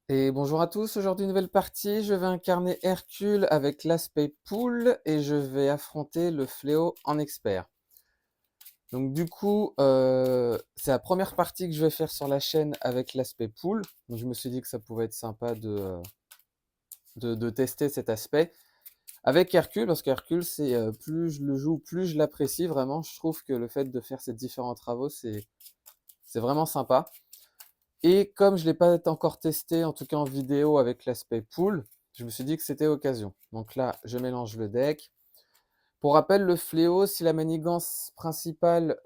Et bonjour à tous, aujourd'hui nouvelle partie, je vais incarner Hercule avec l'aspect poule et je vais affronter le fléau en expert. Donc du coup, c'est la première partie que je vais faire sur la chaîne avec l'aspect poule. Donc je me suis dit que ça pouvait être sympa de tester cet aspect. Avec Hercule, parce qu'Hercule, c'est plus je le joue, plus je l'apprécie vraiment. Je trouve que le fait de faire ces différents travaux, c'est vraiment sympa. Et comme je ne l'ai pas encore testé, en tout cas en vidéo avec l'aspect pool, je me suis dit que c'était occasion. Donc là, je mélange le deck. Pour rappel, le fléau, si la manigance principale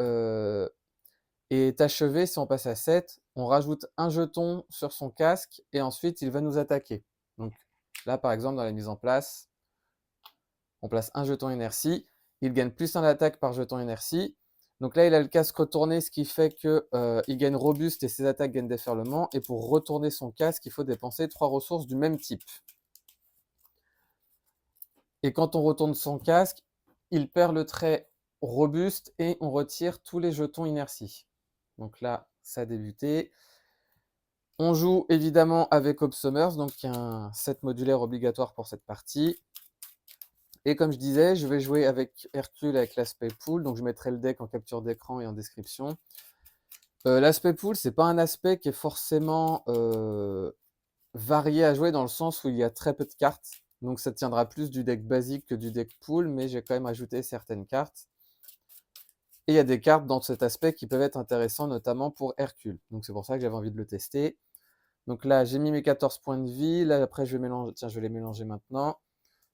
est achevée, si on passe à 7, on rajoute un jeton sur son casque et ensuite il va nous attaquer. Donc là, par exemple, dans la mise en place, on place un jeton inertie. Il gagne plus un d'attaque par jeton inertie. Donc là, il a le casque retourné, ce qui fait qu'il gagne robuste et ses attaques gagnent déferlement. Et pour retourner son casque, il faut dépenser 3 ressources du même type. Et quand on retourne son casque, il perd le trait robuste et on retire tous les jetons inertie. Donc là, ça a débuté. On joue évidemment avec Obsomers, donc il y a un set modulaire obligatoire pour cette partie. Et comme je disais, je vais jouer avec Hercule avec l'aspect pool, donc je mettrai le deck en capture d'écran et en description. L'aspect pool, c'est pas un aspect qui est forcément varié à jouer dans le sens où il y a très peu de cartes. Donc ça tiendra plus du deck basique que du deck pool, mais j'ai quand même ajouté certaines cartes. Et il y a des cartes dans cet aspect qui peuvent être intéressantes, notamment pour Hercule. Donc c'est pour ça que j'avais envie de le tester. Donc là, j'ai mis mes 14 points de vie. Là, après, je vais mélanger. Tiens, je vais les mélanger maintenant.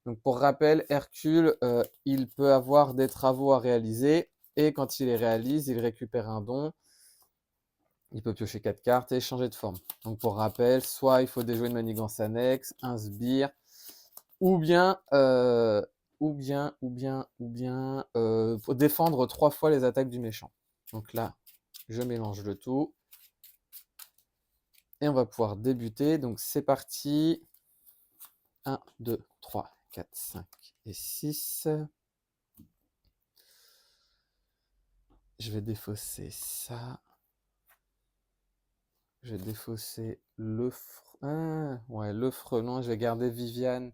Donc pour rappel, Hercule, il peut avoir des travaux à réaliser et quand il les réalise, il récupère un don. Il peut piocher 4 cartes et changer de forme. Donc pour rappel, soit il faut déjouer une manigance annexe, un sbire, ou bien, faut défendre 3 fois les attaques du méchant. Donc là, je mélange le tout et on va pouvoir débuter. Donc c'est parti. 1, 2, 3, 4, 5 et 6. Je vais défausser ça. Je vais défausser le ouais, le frelon. Je vais garder Viviane.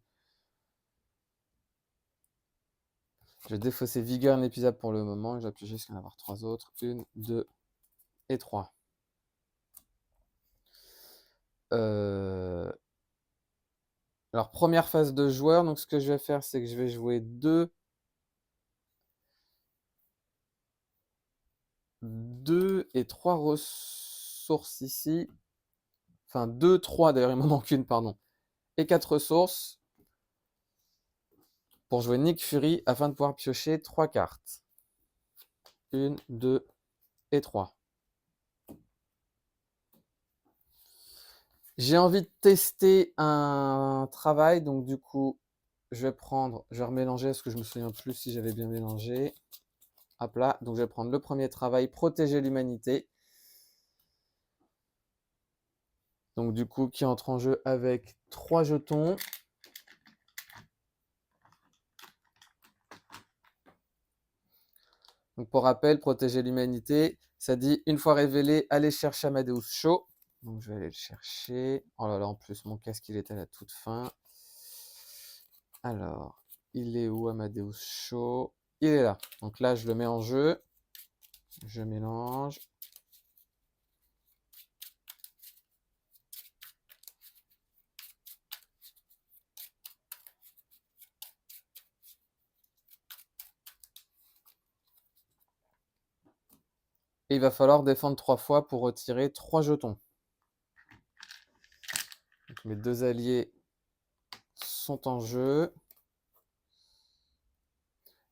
Je vais défausser Vigueur inépuisable pour le moment. Je vais piocher jusqu'à en avoir 3 autres. 1, 2 et 3. Alors, première phase de joueur. Donc, ce que je vais faire, c'est que je vais jouer 2 et 3 ressources ici. Enfin, 2, 3 d'ailleurs, il m'en manque une, pardon. Et 4 ressources pour jouer Nick Fury afin de pouvoir piocher 3 cartes. 1, 2 et 3. J'ai envie de tester un travail, donc du coup, je vais remélanger parce que je me souviens plus si j'avais bien mélangé. Hop là, donc je vais prendre le premier travail, protéger l'humanité. Donc du coup, qui entre en jeu avec 3 jetons. Donc pour rappel, protéger l'humanité, ça dit une fois révélé, allez chercher Amadeus Cho. Donc je vais aller le chercher. Oh là là, en plus mon casque il est à la toute fin. Alors, il est où Amadeus Cho? Il est là. Donc là, je le mets en jeu. Je mélange. Et il va falloir défendre 3 fois pour retirer 3 jetons. Donc mes 2 alliés sont en jeu.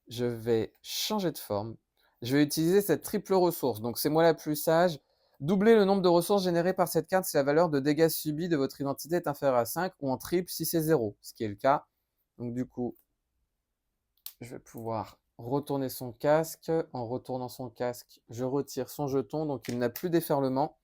Je vais changer de forme. Je vais utiliser cette triple ressource. Donc c'est moi la plus sage. Doubler le nombre de ressources générées par cette carte si la valeur de dégâts subis de votre identité est inférieure à 5 ou en triple si c'est 0, ce qui est le cas. Donc du coup, je vais pouvoir retourner son casque. En retournant son casque, je retire son jeton, donc il n'a plus d'efferlement.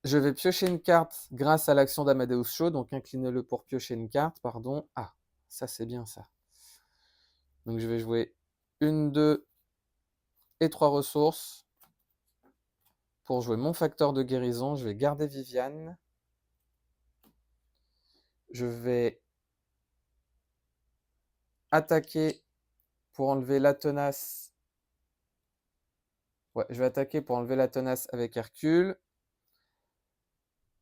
Je vais piocher une carte grâce à l'action d'Amadeus Cho, donc inclinez-le pour piocher une carte, pardon. Ah, ça c'est bien ça. Donc je vais jouer une, 2 et 3 ressources pour jouer mon facteur de guérison, je vais garder Viviane. Je vais attaquer pour enlever la tenace. Ouais, je vais attaquer pour enlever la tenace avec Hercule.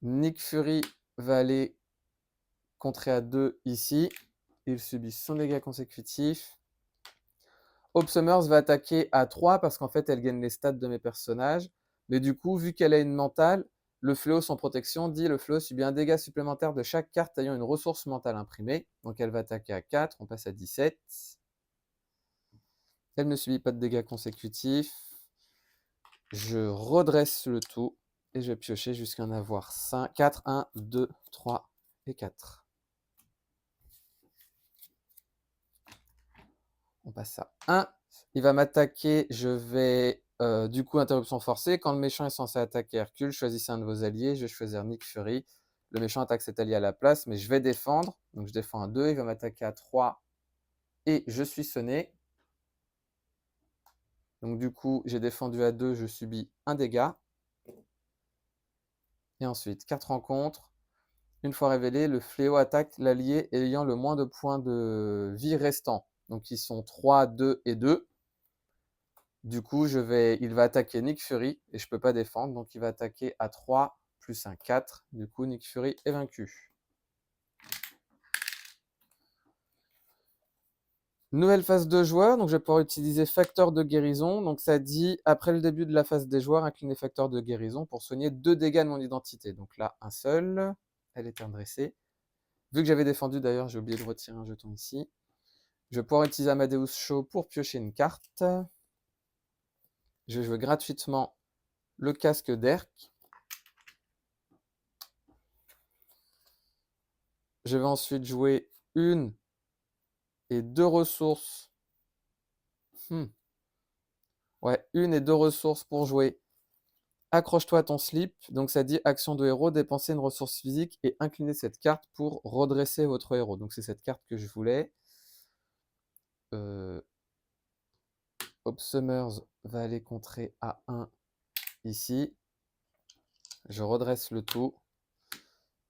Nick Fury va aller contrer à 2 ici. Il subit son dégât consécutif. Hope Summers va attaquer à 3 parce qu'en fait, elle gagne les stats de mes personnages. Mais du coup, vu qu'elle a une mentale, le fléau sans protection dit le fléau subit un dégât supplémentaire de chaque carte ayant une ressource mentale imprimée. Donc elle va attaquer à 4, on passe à 17. Elle ne subit pas de dégâts consécutifs. Je redresse le tout et je vais piocher jusqu'à en avoir 5, 4, 1, 2, 3 et 4. On passe à 1. Il va m'attaquer, je vais du coup interruption forcée. Quand le méchant est censé attaquer Hercule, choisissez un de vos alliés. Je vais choisir Nick Fury. Le méchant attaque cet allié à la place, mais je vais défendre. Donc je défends à 2, il va m'attaquer à 3 et je suis sonné. Donc du coup, j'ai défendu à 2, je subis un dégât. Et ensuite, 4 rencontres. Une fois révélé, le fléau attaque l'allié ayant le moins de points de vie restants. Donc ils sont 3, 2 et 2. Du coup, il va attaquer Nick Fury et je ne peux pas défendre. Donc il va attaquer à 3 plus un 4. Du coup, Nick Fury est vaincu. Nouvelle phase de joueur. Donc je vais pouvoir utiliser facteur de guérison. Donc ça dit, après le début de la phase des joueurs, inclinez facteur de guérison pour soigner 2 dégâts de mon identité. Donc là, un seul. Elle est redressée. Vu que j'avais défendu, d'ailleurs, j'ai oublié de retirer un jeton ici. Je vais pouvoir utiliser Amadeus Cho pour piocher une carte. Je vais jouer gratuitement le casque d'Erk. Je vais ensuite jouer une et 2 ressources. Ouais, une et 2 ressources pour jouer Accroche-toi à ton slip. Donc ça dit action de héros, dépenser une ressource physique et incliner cette carte pour redresser votre héros. Donc c'est cette carte que je voulais. Hope Summers va aller contrer à 1 ici. Je redresse le tout.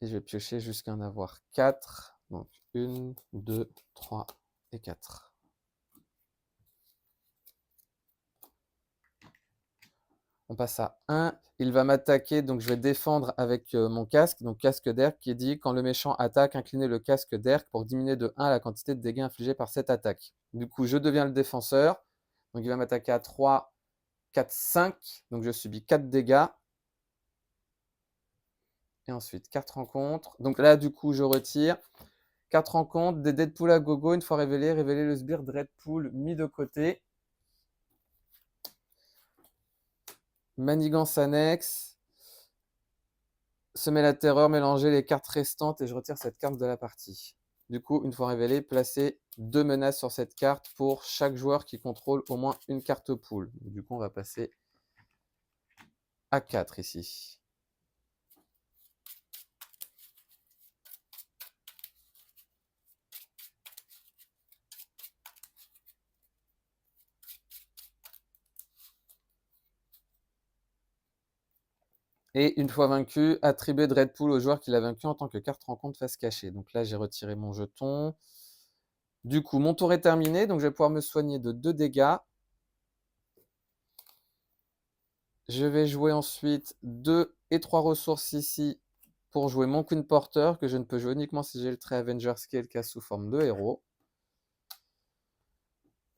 Et je vais piocher jusqu'à en avoir 4. Donc 1, 2, 3 et 4. On passe à 1. Il va m'attaquer, donc je vais défendre avec mon casque. Donc casque d'Erk qui dit quand le méchant attaque, inclinez le casque d'Erk pour diminuer de 1 la quantité de dégâts infligés par cette attaque. Du coup, je deviens le défenseur. Donc il va m'attaquer à 3, 4, 5. Donc je subis 4 dégâts. Et ensuite, 4 rencontres. Donc là, du coup, je retire. 4 rencontres, des Deadpool à gogo. Une fois révélé, révélez le sbire Deadpool mis de côté. Manigance annexe. Semer la terreur, mélanger les cartes restantes et je retire cette carte de la partie. Du coup, une fois révélé, placez 2 menaces sur cette carte pour chaque joueur qui contrôle au moins une carte pool. Du coup, on va passer à 4 ici. Et une fois vaincu, attribuez Dreadpool au joueur qui l'a vaincu en tant que carte rencontre face cachée. Donc là, j'ai retiré mon jeton. Du coup, mon tour est terminé, donc je vais pouvoir me soigner de 2 dégâts. Je vais jouer ensuite 2 et 3 ressources ici pour jouer mon Queen Porter, que je ne peux jouer uniquement si j'ai le trait Avengers Scale casse sous forme de héros.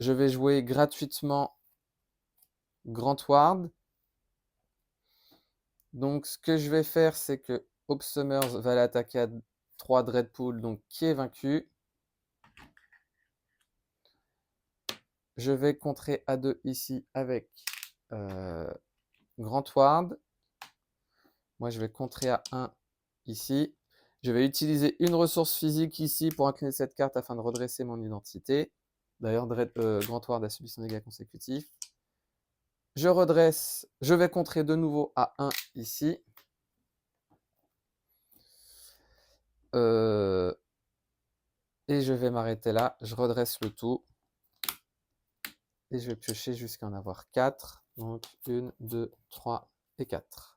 Je vais jouer gratuitement Grand Ward. Donc ce que je vais faire, c'est que Hope Summers va l'attaquer à 3 Dreadpool, donc qui est vaincu. Je vais contrer à 2 ici avec Grand Ward. Moi, je vais contrer à 1 ici. Je vais utiliser une ressource physique ici pour incliner cette carte afin de redresser mon identité. D'ailleurs, Grand Ward a subi son dégât consécutif. Je redresse. Je vais contrer de nouveau à 1 ici. Et je vais m'arrêter là. Je redresse le tout. Et je vais piocher jusqu'à en avoir 4. Donc 1, 2, 3 et 4.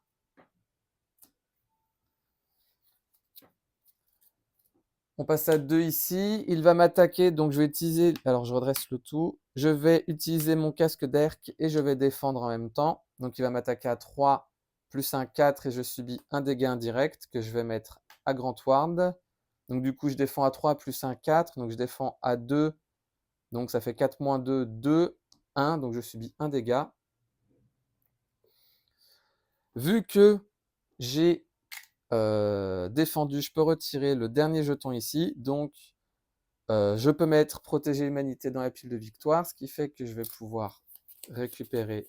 On passe à 2 ici. Il va m'attaquer, donc je vais utiliser... Alors, je redresse le tout. Je vais utiliser mon casque d'Erk et je vais défendre en même temps. Donc, il va m'attaquer à 3, plus un 4 et je subis un dégât indirect que je vais mettre à Grand Ward. Donc, du coup, je défends à 3, plus un 4. Donc, je défends à 2. Donc, ça fait 4 moins 2, 2, 1. Donc, je subis un dégât. Vu que j'ai défendu, je peux retirer le dernier jeton ici. Donc, je peux mettre protéger l'humanité dans la pile de victoire, ce qui fait que je vais pouvoir récupérer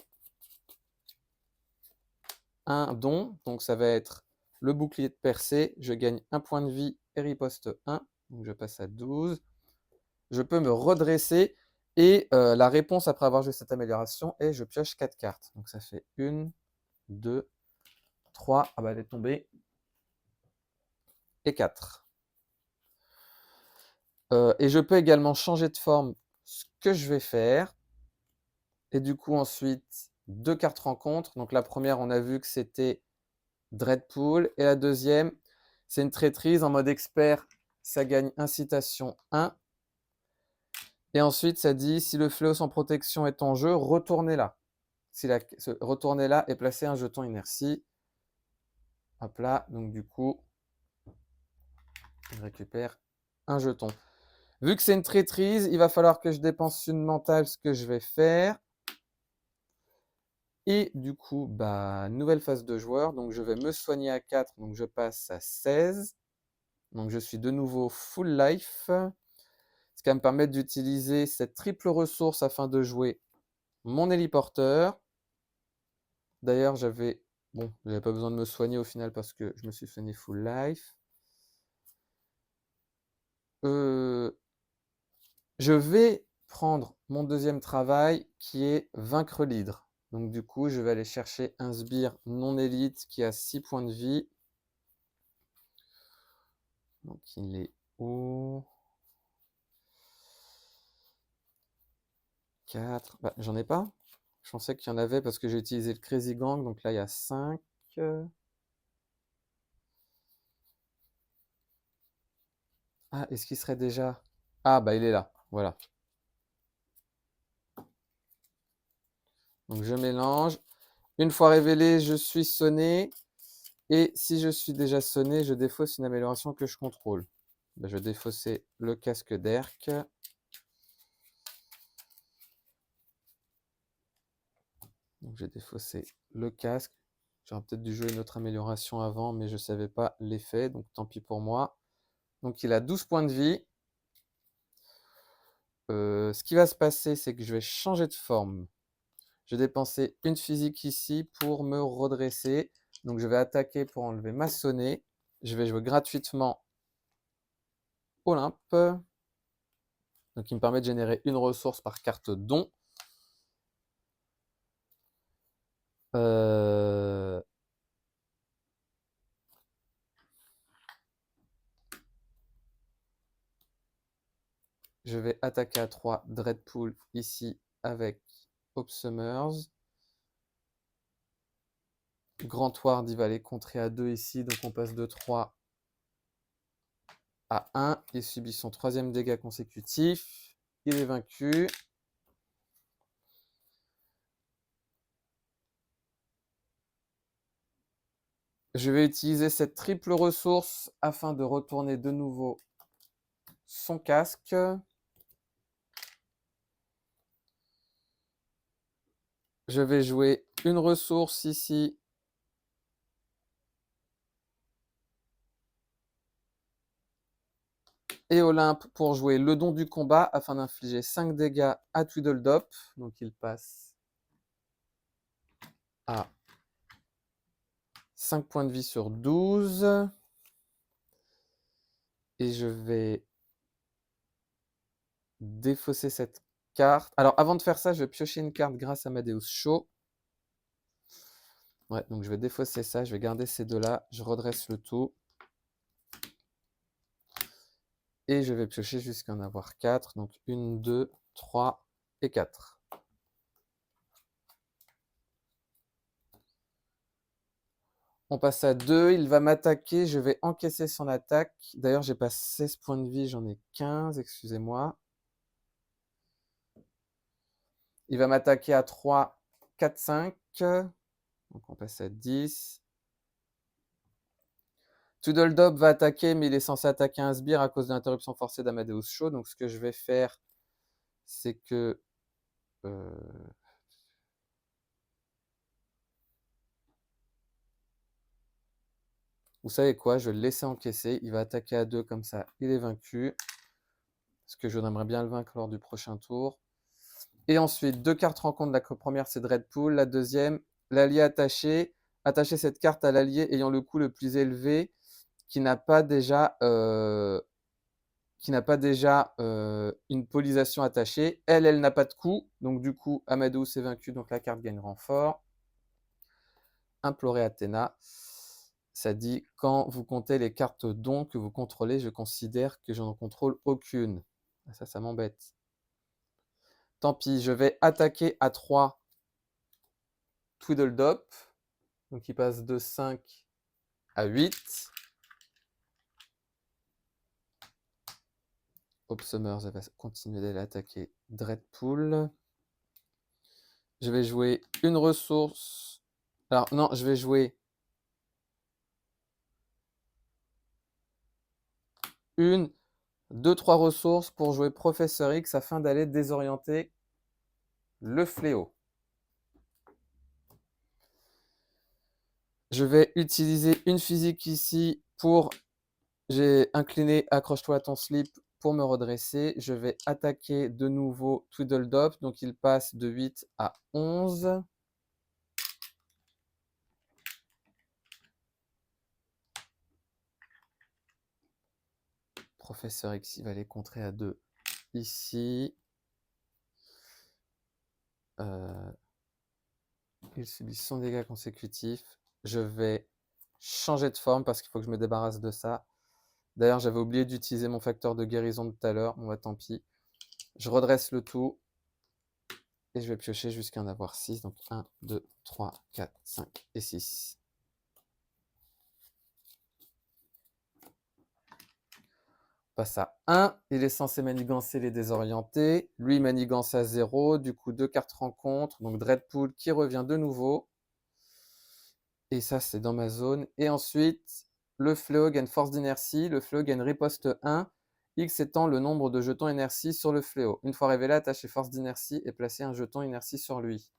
un don. Donc, ça va être le bouclier de percée. Je gagne un point de vie et riposte 1. Donc, je passe à 12. Je peux me redresser. Et la réponse après avoir joué cette amélioration est je pioche 4 cartes. Donc, ça fait 1, 2, 3. Ah bah, elle est tombée. Et 4. Et je peux également changer de forme, ce que je vais faire. Et du coup, ensuite, 2 cartes rencontres. Donc la première, on a vu que c'était Dreadpool. Et la deuxième, c'est une traîtrise en mode expert. Ça gagne incitation 1. Et ensuite, ça dit, si le fléau sans protection est en jeu, retournez là. Retournez là et placez un jeton inertie. Hop là, donc du coup, je récupère un jeton. Vu que c'est une traîtrise, il va falloir que je dépense une mentale, ce que je vais faire. Et du coup, bah, nouvelle phase de joueur. Donc, je vais me soigner à 4. Donc, je passe à 16. Donc, je suis de nouveau full life. Ce qui va me permettre d'utiliser cette triple ressource afin de jouer mon héliporteur. D'ailleurs, j'avais pas besoin de me soigner au final parce que je me suis soigné full life. Je vais prendre mon deuxième travail qui est vaincre l'hydre. Donc du coup, je vais aller chercher un sbire non élite qui a 6 points de vie. Donc il est où? 4. Bah, j'en ai pas. Je pensais qu'il y en avait parce que j'ai utilisé le Crazy Gang. Donc là, il y a 5. Ah, est-ce qu'il serait déjà... Ah, bah il est là. Voilà. Donc je mélange. Une fois révélé, je suis sonné. Et si je suis déjà sonné, je défausse une amélioration que je contrôle. Ben, je vais défausser le casque d'Erk. Donc j'ai défaussé le casque. J'aurais peut-être dû jouer une autre amélioration avant, mais je ne savais pas l'effet, donc tant pis pour moi. Donc il a 12 points de vie. Ce qui va se passer, c'est que je vais changer de forme. Je vais dépenser une physique ici pour me redresser. Donc je vais attaquer pour enlever ma sonnée. Je vais jouer gratuitement Olympe. Donc il me permet de générer une ressource par carte don. Je vais attaquer à 3 Dreadpool ici avec Obsumers. Grand Ward, il va aller contrer à 2 ici, donc on passe de 3 à 1. Il subit son troisième dégât consécutif. Il est vaincu. Je vais utiliser cette triple ressource afin de retourner de nouveau son casque. Je vais jouer une ressource ici. Et Olympe pour jouer le don du combat afin d'infliger 5 dégâts à Tweedledop. Donc il passe à 5 points de vie sur 12. Et je vais défausser cette carte. Alors avant de faire ça, je vais piocher une carte grâce à Amadeus Cho. Ouais, donc je vais défausser ça, je vais garder ces deux-là, je redresse le tout. Et je vais piocher jusqu'à en avoir 4. Donc 1, 2, 3 et 4. On passe à 2. Il va m'attaquer. Je vais encaisser son attaque. D'ailleurs, j'ai pas 16 points de vie. J'en ai 15. Excusez-moi. Il va m'attaquer à 3, 4, 5. Donc, on passe à 10. Tweedledum va attaquer, mais il est censé attaquer un sbire à cause de l'interruption forcée d'Amadeus Cho. Donc, ce que je vais faire, c'est que... vous savez quoi? Je vais le laisser encaisser. Il va attaquer à 2 comme ça. Il est vaincu. Parce que je aimerais bien le vaincre lors du prochain tour. Et ensuite, 2 cartes rencontres. La première, c'est Dreadpool. La deuxième, l'allié attaché. Attacher cette carte à l'allié ayant le coût le plus élevé qui n'a pas déjà, une polisation attachée. Elle n'a pas de coût. Donc du coup, Amadeus est vaincu. Donc la carte gagne renfort. Implorer Athéna. Ça dit, quand vous comptez les cartes dons que vous contrôlez, je considère que je n'en contrôle aucune. Ça m'embête. Tant pis, je vais attaquer à 3 Tweedledum. Donc il passe de 5 à 8. Summers va continuer d'aller attaquer Dreadpool. Je vais jouer une ressource. Alors non, je vais jouer une, 2, 3 ressources pour jouer Professeur X afin d'aller désorienter le fléau. Je vais utiliser une physique ici pour... J'ai incliné accroche-toi à ton slip pour me redresser. Je vais attaquer de nouveau Tweedledum. Donc il passe de 8 à 11. Professeur X, il va les contrer à 2 ici. Il subit son dégât consécutif. Je vais changer de forme parce qu'il faut que je me débarrasse de ça. D'ailleurs, j'avais oublié d'utiliser mon facteur de guérison de tout à l'heure. Bon, bah, tant pis. Je redresse le tout. Et je vais piocher jusqu'à en avoir 6. Donc 1, 2, 3, 4, 5 et 6. On passe à 1. Il est censé manigancer les désorientés. Lui, il manigance à 0. Du coup, 2 cartes rencontres. Donc Dreadpool qui revient de nouveau. Et ça, c'est dans ma zone. Et ensuite, le fléau gagne force d'inertie. Le fléau gagne riposte 1. X étant le nombre de jetons inertie sur le fléau. Une fois révélé, attachez force d'inertie et placez un jeton inertie sur lui.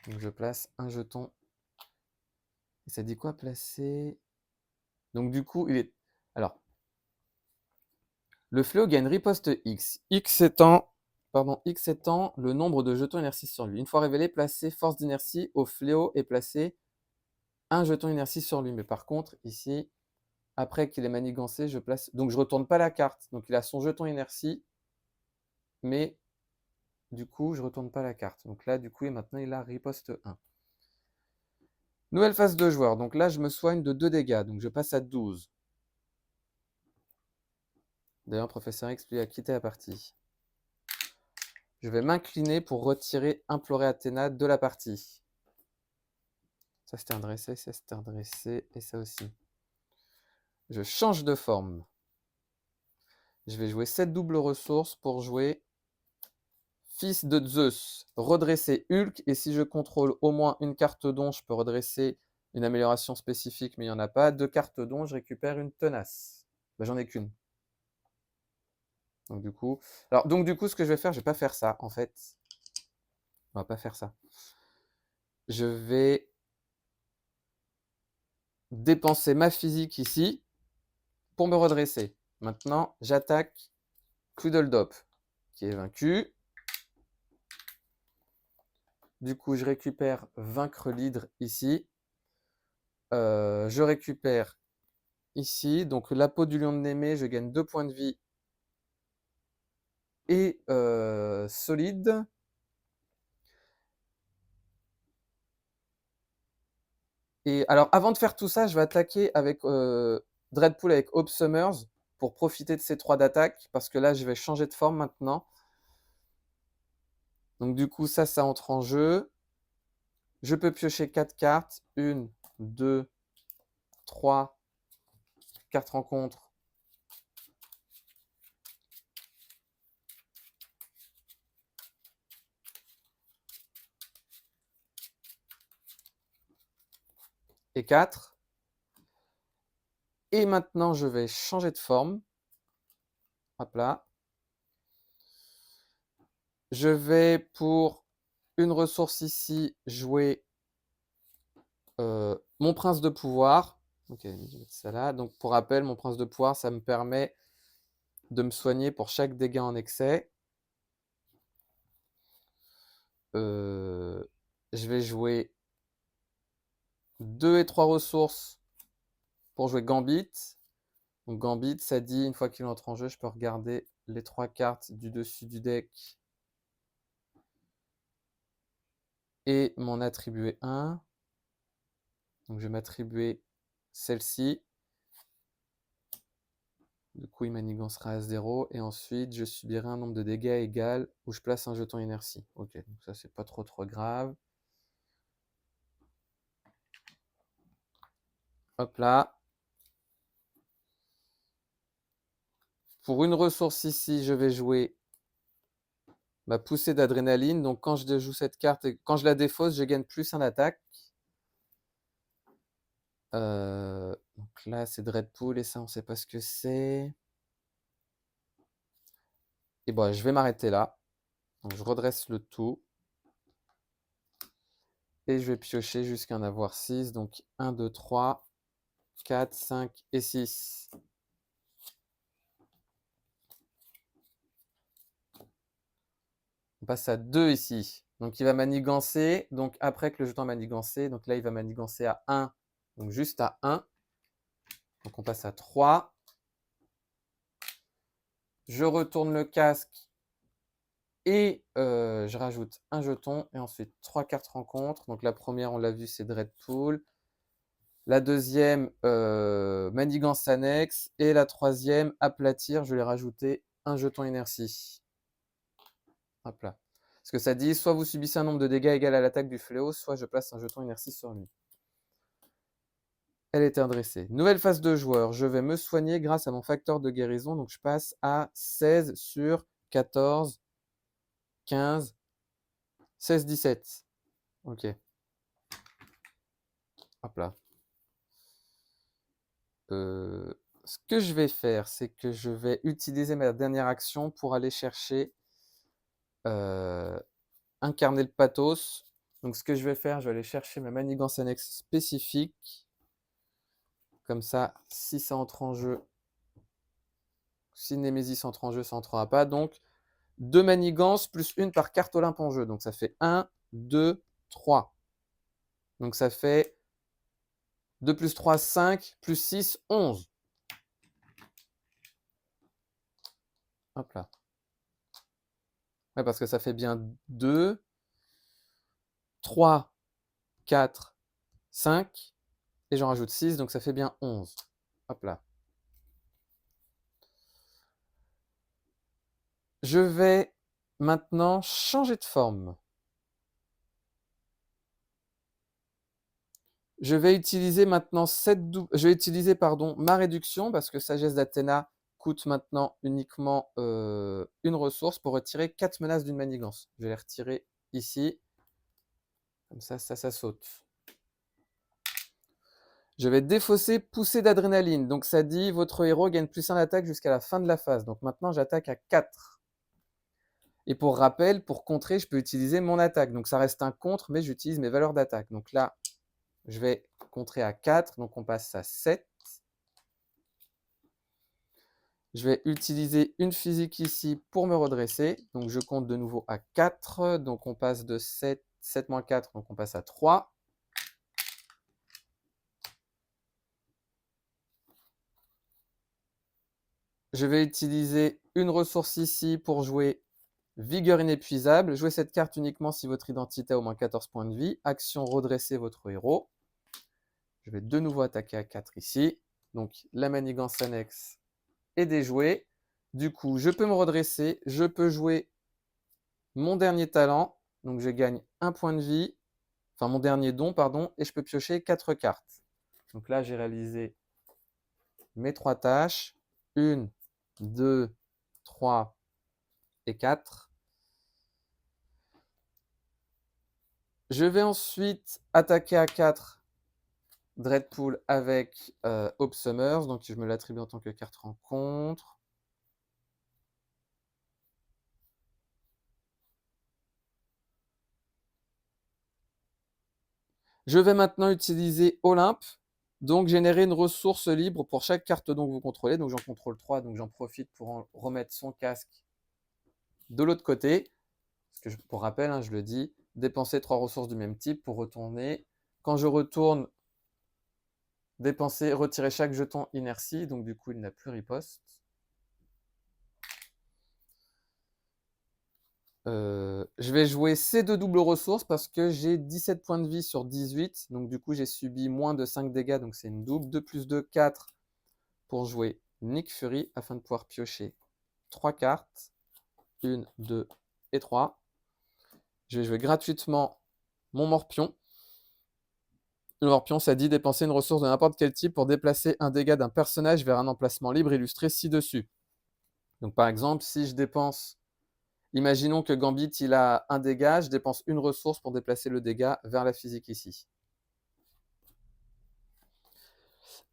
Donc je place un jeton. Et ça dit quoi placer? Donc du coup, il est... Alors, le fléau gagne riposte X. X étant le nombre de jetons inertie sur lui. Une fois révélé, placez force d'inertie au fléau et placez un jeton inertie sur lui. Mais par contre, ici, après qu'il ait manigancé, je place... Donc je ne retourne pas la carte. Donc il a son jeton inertie, mais du coup, je ne retourne pas la carte. Donc là, du coup, et maintenant, il a riposte 1. Nouvelle phase de joueur. Donc là, je me soigne de 2 dégâts. Donc je passe à 12. D'ailleurs, Professeur X, lui, a quitté la partie. Je vais m'incliner pour retirer Implorer Athéna de la partie. Ça, c'était un dressé, ça, c'était un dressé, et ça aussi. Je change de forme. Je vais jouer 7 doubles ressources pour jouer Fils de Zeus, redresser Hulk, et si je contrôle au moins une carte don, je peux redresser une amélioration spécifique, mais il n'y en a pas. 2 cartes don, je récupère une tenace. Ben, j'en ai qu'une. Donc du coup, ce que je vais faire, je vais pas faire ça, en fait. On va pas faire ça. Je vais dépenser ma physique ici pour me redresser. Maintenant, j'attaque Tweedledum, qui est vaincu. Du coup, je récupère vaincre l'hydre ici. Je récupère ici, donc la peau du lion de Némée, je gagne 2 points de vie et solide. Et alors, avant de faire tout ça, je vais attaquer avec Dreadpool avec Hope Summers pour profiter de ces 3 d'attaque, parce que là, je vais changer de forme maintenant. Donc du coup, ça entre en jeu. Je peux piocher 4 cartes. 1, 2, 3, 4 rencontres. Et 4. Et maintenant, je vais changer de forme. Hop là. Je vais, pour une ressource ici, jouer mon prince de pouvoir. Ok, je vais mettre ça là. Donc, pour rappel, mon prince de pouvoir, ça me permet de me soigner pour chaque dégât en excès. Je vais jouer 2 et 3 ressources pour jouer Gambit. Donc Gambit, ça dit, une fois qu'il entre en jeu, je peux regarder les 3 cartes du dessus du deck et m'en attribuer un. Donc je vais m'attribuer celle-ci. Du coup, il manigancera à 0. Et ensuite, je subirai un nombre de dégâts égal où je place un jeton inertie. Ok, donc ça, c'est pas trop grave. Hop là. Pour une ressource ici, je vais jouer ma poussée d'adrénaline. Donc quand je joue cette carte et quand je la défausse, je gagne plus un attaque. Donc là, c'est Dreadpool et ça, on ne sait pas ce que c'est. Et bon, je vais m'arrêter là. Donc je redresse le tout. Et je vais piocher jusqu'à en avoir 6. Donc 1, 2, 3, 4, 5 et 6. On passe à 2 ici. Donc il va manigancer. Donc après que le jeton a manigancé, donc là il va manigancer à 1. Donc juste à 1. Donc on passe à 3. Je retourne le casque et je rajoute un jeton. Et ensuite 3 cartes rencontres. Donc la première, on l'a vu, c'est Dreadpool. La deuxième, manigance annexe. Et la troisième, aplatir. Je vais rajouter un jeton inertie. Hop là. Parce que ça dit, soit vous subissez un nombre de dégâts égal à l'attaque du fléau, soit je place un jeton inertie sur lui. Elle était redressée. Nouvelle phase de joueur. Je vais me soigner grâce à mon facteur de guérison. Donc je passe à 16 sur 14, 15, 16, 17. Ok. Hop là. Ce que je vais faire, c'est que je vais utiliser ma dernière action pour aller chercher incarner le pathos. Donc ce que je vais faire, je vais aller chercher ma manigance annexe spécifique. Comme ça, si ça entre en jeu, si Némésis entre en jeu, ça entrera pas. Donc 2 manigances plus une par carte Olympe en jeu. Donc ça fait 1, 2, 3. Donc ça fait 2 plus 3, 5, plus 6, 11. Hop là. Ouais, parce que ça fait bien 2, 3, 4, 5. Et j'en rajoute 6, donc ça fait bien 11. Hop là. Je vais maintenant changer de forme. Je vais utiliser maintenant ma réduction parce que Sagesse d'Athéna coûte maintenant uniquement une ressource pour retirer 4 menaces d'une manigance. Je vais les retirer ici. Comme ça saute. Je vais défausser poussée d'adrénaline. Donc ça dit votre héros gagne plus 1 d'attaque jusqu'à la fin de la phase. Donc maintenant j'attaque à 4. Et pour rappel, pour contrer, je peux utiliser mon attaque. Donc ça reste un contre, mais j'utilise mes valeurs d'attaque. Donc là, je vais contrer à 4, donc on passe à 7. Je vais utiliser une physique ici pour me redresser. Donc je compte de nouveau à 4. Donc on passe de 7, 7 moins 4, donc on passe à 3. Je vais utiliser une ressource ici pour jouer Vigueur inépuisable. Jouez cette carte uniquement si votre identité a au moins 14 points de vie. Action, redresser votre héros. Je vais de nouveau attaquer à 4 ici. Donc la manigance annexe est déjouée. Du coup, je peux me redresser. Je peux jouer mon dernier talent. Donc je gagne un point de vie. enfin mon dernier don, pardon, et je peux piocher 4 cartes. Donc là, j'ai réalisé mes 3 tâches. 1, 2, 3 et 4. Je vais ensuite attaquer à 4 Dreadpool avec Hope Summers, donc je me l'attribue en tant que carte rencontre. Je vais maintenant utiliser Olympe, donc générer une ressource libre pour chaque carte dont vous contrôlez. Donc j'en contrôle 3, donc j'en profite pour en remettre son casque de l'autre côté. Parce que pour rappel, hein, je le dis, dépenser 3 ressources du même type pour retourner. Quand je retourne, dépenser, retirer chaque jeton inertie, donc du coup il n'a plus riposte. Je vais jouer ces 2 doubles ressources parce que j'ai 17 points de vie sur 18, donc du coup j'ai subi moins de 5 dégâts, donc c'est une double. 2 plus 2, 4 pour jouer Nick Fury afin de pouvoir piocher 3 cartes. 1, 2 et 3. Je vais jouer gratuitement mon Morpion. Le Morpion, ça dit dépenser une ressource de n'importe quel type pour déplacer un dégât d'un personnage vers un emplacement libre illustré ci-dessus. Donc par exemple, si je dépense, imaginons que Gambit il a un dégât, je dépense une ressource pour déplacer le dégât vers la physique ici.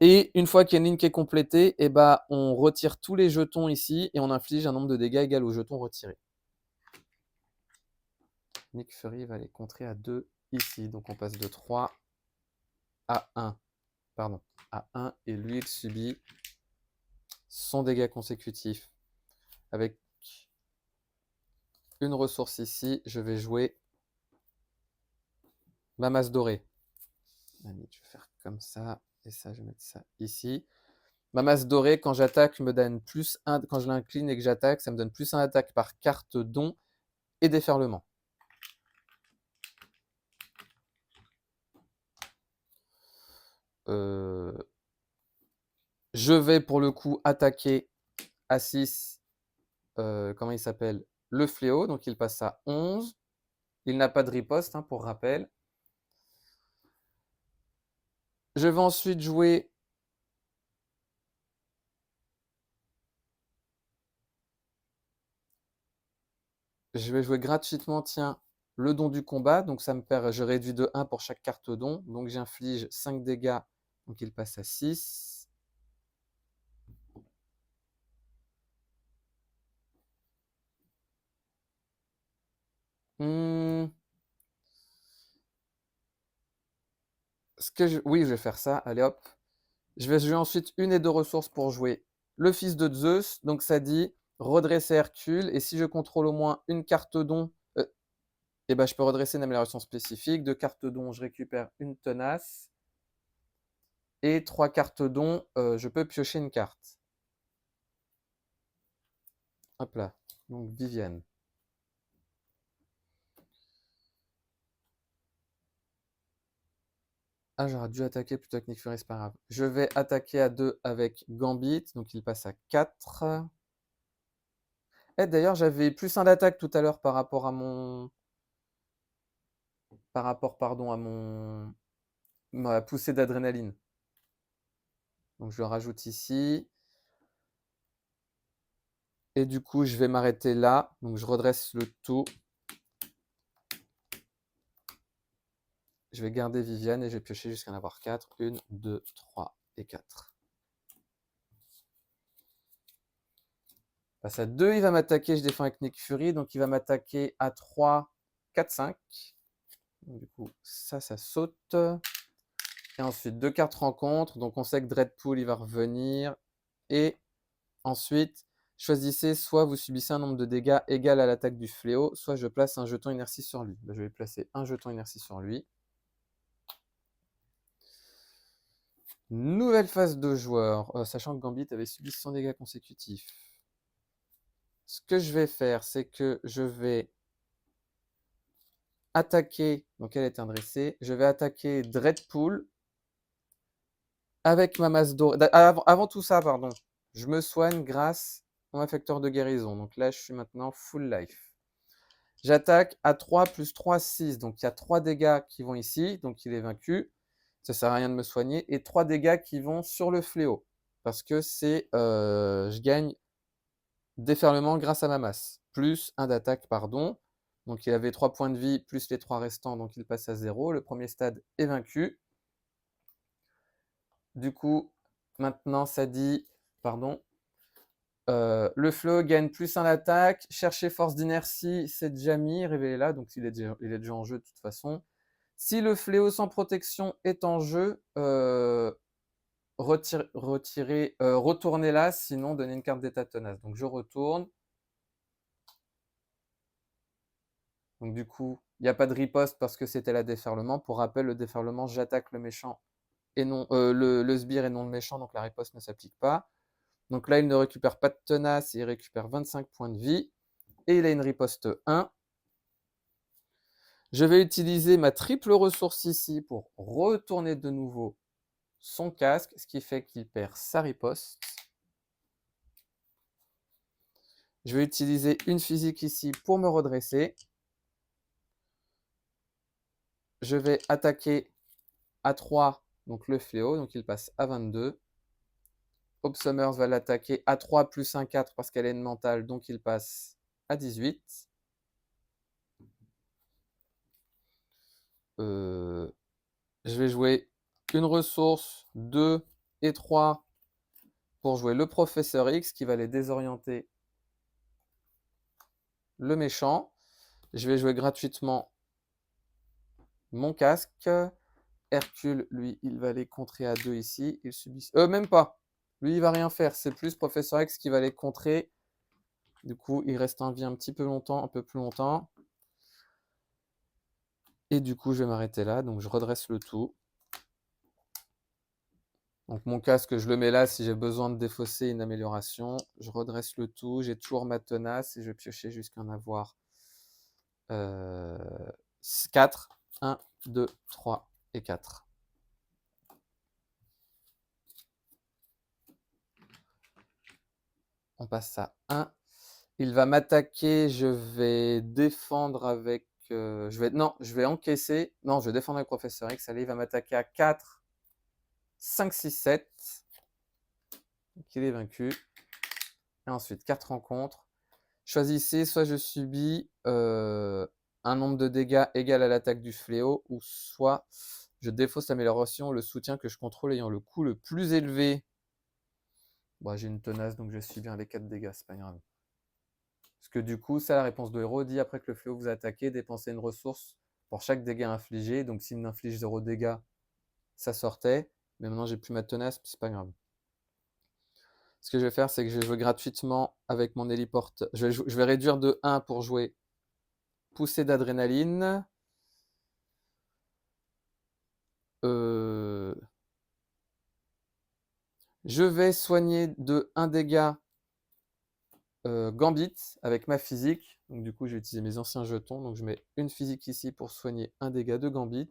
Et une fois qu'il y a une ligne qui est complétée, eh ben, on retire tous les jetons ici et on inflige un nombre de dégâts égal aux jetons retirés. Nick Fury va les contrer à 2 ici. Donc on passe de 3 à 1. Pardon, à 1. Et lui, il subit son dégât consécutif. Avec une ressource ici, je vais jouer ma masse dorée. Je vais faire comme ça. Et ça, je vais mettre ça ici. Ma masse dorée, quand j'attaque, me donne plus 1. Quand je l'incline et que j'attaque, ça me donne plus 1 attaque par carte don et déferlement. Je vais pour le coup attaquer à 6. Comment il s'appelle? Le fléau. Donc il passe à 11. Il n'a pas de riposte, hein, pour rappel. Je vais ensuite jouer gratuitement, tiens, le don du combat. Donc ça me perd, je réduis de 1 pour chaque carte don. Donc j'inflige 5 dégâts. Donc il passe à 6. Oui, je vais faire ça. Allez hop. Je vais jouer ensuite une et 2 ressources pour jouer le fils de Zeus. Donc ça dit redresser Hercule. Et si je contrôle au moins une carte don, eh ben, je peux redresser une amélioration spécifique. 2 cartes don, je récupère une tenace. Et 3 cartes don, je peux piocher une carte. Hop là. Donc Viviane. Ah, j'aurais dû attaquer plutôt que Nick Fury, c'est pas grave. Je vais attaquer à 2 avec Gambit. Donc il passe à 4. Et d'ailleurs, j'avais plus 1 d'attaque tout à l'heure par rapport à mon... pardon, à ma poussée d'adrénaline. Donc je le rajoute ici. Et du coup, je vais m'arrêter là. Donc je redresse le tout. Je vais garder Viviane et je vais piocher jusqu'à en avoir 4. 1, 2, 3 et 4. Passe à 2, il va m'attaquer. Je défends avec Nick Fury. Donc il va m'attaquer à 3, 4, 5. Donc, du coup, ça saute. Et ensuite, 2 cartes rencontre. Donc on sait que Dreadpool, il va revenir. Et ensuite, choisissez soit vous subissez un nombre de dégâts égal à l'attaque du fléau, soit je place un jeton inertie sur lui. Je vais placer un jeton inertie sur lui. Nouvelle phase de joueur, sachant que Gambit avait subi 100 dégâts consécutifs. Ce que je vais faire, c'est que je vais attaquer, donc elle est indressée, je vais attaquer Dreadpool avec ma masse dorée. Avant tout ça, pardon, je me soigne grâce à mon facteur de guérison. Donc là, je suis maintenant full life. J'attaque à 3 plus 3, 6. Donc il y a 3 dégâts qui vont ici, donc il est vaincu. Ça sert à rien de me soigner. Et 3 dégâts qui vont sur le fléau. Parce que c'est, je gagne déferlement grâce à ma masse. Plus 1 d'attaque, pardon. Donc il avait 3 points de vie, plus les 3 restants, donc il passe à 0. Le premier stade est vaincu. Du coup, maintenant ça dit, pardon, le flow gagne plus 1 d'attaque. Chercher force d'inertie, c'est déjà mis, révélez-la, donc il est déjà en jeu de toute façon. Si le fléau sans protection est en jeu, retournez-la, sinon donnez une carte d'état tenace. Donc je retourne. Donc du coup, il n'y a pas de riposte parce que c'était la déferlement. Pour rappel, le déferlement, j'attaque le méchant et non le sbire et non le méchant, donc la riposte ne s'applique pas. Donc là, il ne récupère pas de tenace, il récupère 25 points de vie. Et il a une riposte 1. Je vais utiliser ma triple ressource ici pour retourner de nouveau son casque, ce qui fait qu'il perd sa riposte. Je vais utiliser une physique ici pour me redresser. Je vais attaquer à 3, donc le fléau, donc il passe à 22. Hope Summers va l'attaquer à 3 plus un 4 parce qu'elle est une mentale, donc il passe à 18. Je vais jouer une ressource, 2 et 3 pour jouer le Professeur X qui va les désorienter le méchant. Je vais jouer gratuitement mon casque. Hercule, lui, il va les contrer à 2 ici. Il subit... même pas. Lui, il va rien faire. C'est plus Professeur X qui va les contrer. Du coup, il reste en vie un petit peu longtemps, un peu plus longtemps. Et du coup, je vais m'arrêter là. Donc, je redresse le tout. Donc, mon casque, je le mets là si j'ai besoin de défausser une amélioration. Je redresse le tout. J'ai toujours ma tenace et je vais piocher jusqu'à en avoir 4. 1, 2, 3 et 4. On passe à 1. Il va m'attaquer. Je vais défendre avec... je vais encaisser. Non, je vais défendre avec Professeur X. Allez, il va m'attaquer à 4, 5, 6, 7. Donc, il est vaincu. Et ensuite, 4 rencontres. Choisissez, soit je subis un nombre de dégâts égal à l'attaque du fléau, ou soit je défausse l'amélioration, le soutien que je contrôle ayant le coût le plus élevé. Bon, j'ai une tenace, donc je suis bien les 4 dégâts, c'est pas grave. Parce que du coup, ça, la réponse de héros dit après que le fléau vous a attaqué, dépensez une ressource pour chaque dégât infligé. Donc s'il m'inflige 0 dégâts, ça sortait. Mais maintenant, j'ai plus ma tenace, c'est pas grave. Ce que je vais faire, c'est que je vais jouer gratuitement avec mon héliporte. Je vais réduire de 1 pour jouer poussée d'adrénaline. Je vais soigner de 1 dégât Gambit avec ma physique. Donc du coup, je vais utiliser mes anciens jetons. Donc je mets une physique ici pour soigner 1 dégât de Gambit.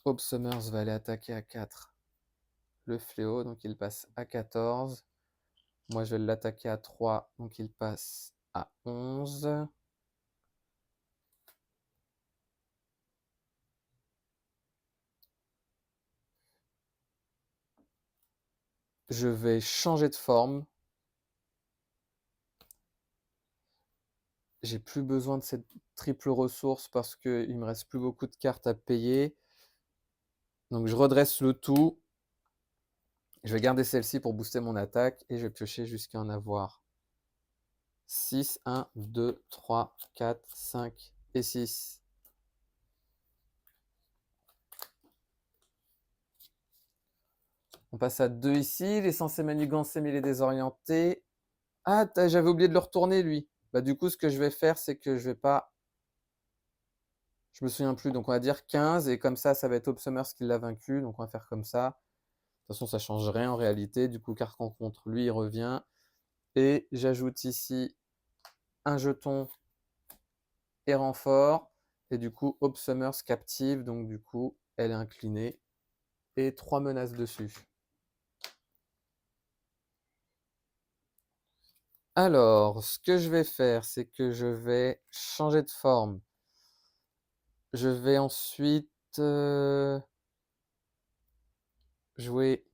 Hope Summers va aller attaquer à 4 le fléau, donc il passe à 14. Moi, je vais l'attaquer à 3, donc il passe à 11. Je vais changer de forme. J'ai plus besoin de cette triple ressource parce qu'il me reste plus beaucoup de cartes à payer. Donc je redresse le tout. Je vais garder celle-ci pour booster mon attaque et je vais piocher jusqu'à en avoir 6, 1, 2, 3, 4, 5 et 6. On passe à 2 ici. Il est censé manigancer mais il est désorienté. Ah, j'avais oublié de le retourner, lui. Bah, du coup, ce que je vais faire, c'est que je vais pas... Je me souviens plus, donc on va dire 15, et comme ça va être Hope Summers qui l'a vaincu, donc on va faire comme ça. De toute façon, ça change rien en réalité. Du coup, car contre lui, il revient. Et j'ajoute ici un jeton et renfort. Et du coup, Hope Summers captive, donc du coup, elle est inclinée. et 3 menaces dessus. Alors, ce que je vais faire, c'est que je vais changer de forme. Je vais ensuite jouer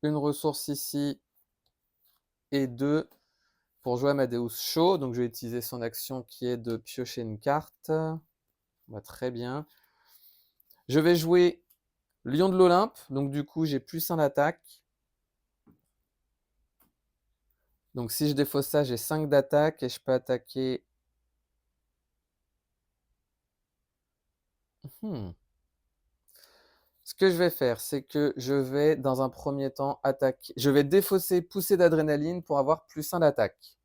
une ressource ici et 2 pour jouer Amadeus Cho. Donc je vais utiliser son action qui est de piocher une carte. Très bien. Je vais jouer Lion de l'Olympe. Donc du coup, j'ai +1 d'attaque. Donc si je défausse ça, j'ai 5 d'attaque et je peux attaquer. Ce que je vais faire, c'est que je vais, dans un premier temps, attaquer. Je vais défausser poussée d'adrénaline pour avoir +1 d'attaque.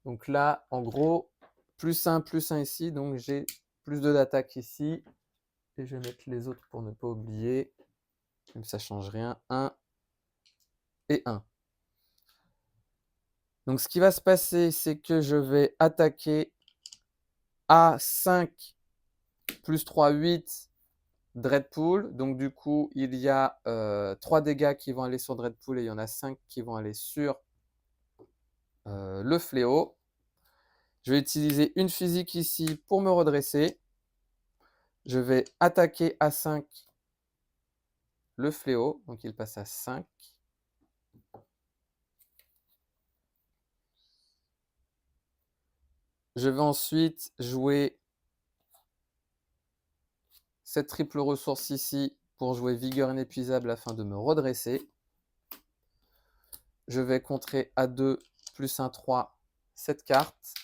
Donc là, en gros, +1 ici. Donc j'ai +2 d'attaque ici. Et je vais mettre les autres pour ne pas oublier. Même ça ne change rien. 1 et 1. Donc ce qui va se passer, c'est que je vais attaquer à 5 +3, 8 Dreadpool. Donc du coup, il y a 3 dégâts qui vont aller sur Dreadpool et il y en a 5 qui vont aller sur le fléau. Je vais utiliser une physique ici pour me redresser. Je vais attaquer à 5 le fléau. Donc il passe à 5. Je vais ensuite jouer cette triple ressource ici pour jouer vigueur inépuisable afin de me redresser. Je vais contrer à 2 +1, 3 cette carte.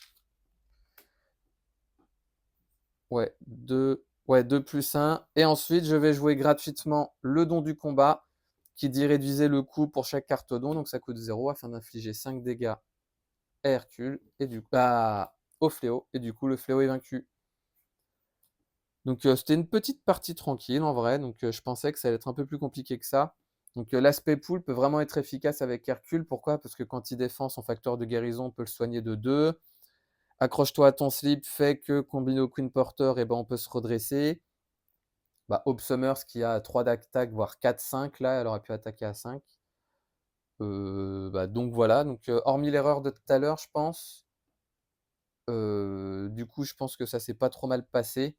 Ouais, 2 +1. Et ensuite, je vais jouer gratuitement le don du combat qui dit réduisez le coût pour chaque carte don. Donc ça coûte 0 afin d'infliger 5 dégâts à Hercule et au fléau. Et du coup, le fléau est vaincu. Donc c'était une petite partie tranquille en vrai. Donc je pensais que ça allait être un peu plus compliqué que ça. Donc l'aspect pool peut vraiment être efficace avec Hercule. Pourquoi? Parce que quand il défend, son facteur de guérison peut le soigner de 2. Accroche-toi à ton slip fait que combiné au Queen Porter, et ben, on peut se redresser. Hope Summers qui a 3 d'attaque, voire 4, 5, là, elle aurait pu attaquer à 5. Donc voilà, donc, hormis l'erreur de tout à l'heure, je pense. Du coup, je pense que ça s'est pas trop mal passé.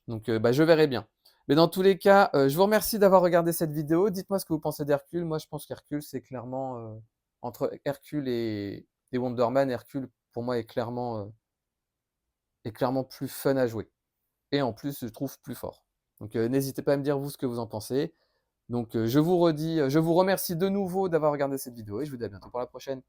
Donc je verrai bien. Mais dans tous les cas, je vous remercie d'avoir regardé cette vidéo. Dites-moi ce que vous pensez d'Hercule. Moi, je pense qu'Hercule, c'est clairement entre Hercule et Wonder Man, Hercule, pour moi, est clairement plus fun à jouer. Et en plus, je trouve plus fort. Donc n'hésitez pas à me dire vous ce que vous en pensez. Donc je vous remercie de nouveau d'avoir regardé cette vidéo et je vous dis à bientôt pour la prochaine.